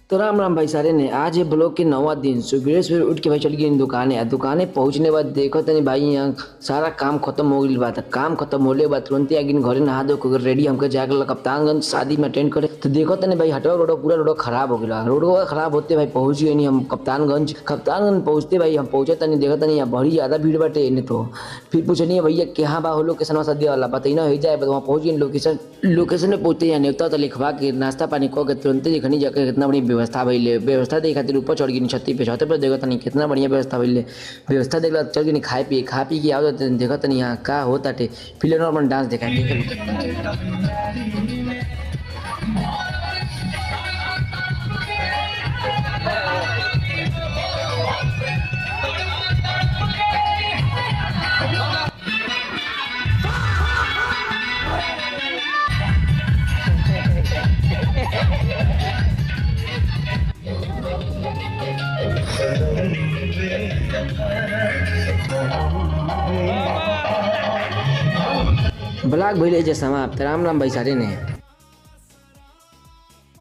तो राम राम भाई सारे ने आज ये ब्लॉग के 9वां दिन सुबह सुबह उठ के भाई चल गई दुकाने पहुंचने बाद देखो तनी भाई यहाँ सारा काम खत्म हो गई बात काम खत्म होने के बाद तुरंत आ गई घरे नहा धो रेडी हमके जाकर कप्तानगंज शादी में अटेंड करे तो देखो तनी भाई हटवा रोड पूरा रोड खराब हो गया रोड खराब होते भाई पहुंच गए नहीं हम कप्तानगंज पहुंचते भाई हम पहुंचे तनी देखो तनी यहाँ बड़ी ज्यादा भीड़ बाटे इन्हें तो फिर पूछनी भैया क्या बा हो लोकेशन सद्य वाला पता ही ना हो जाए वहाँ पहुंच गए लोकेशन में पहुंचते यहाँ नेवता तो लिखवा के नाश्ता पानी कह के तुरंत देखनी जाकर कितना बड़ी व्यवस्था भइले व्यवस्था देखे खातिर ऊपर चढ़ गई छत पर देखो तनी कितना बढ़िया व्यवस्था भइले व्यवस्था देख चल गई खा पी के आओ देखो तनी यहाँ का होता फिल्म नॉर्मल डांस देखा ब्लॉग भइले समाप्त राम राम भाई सारे ने।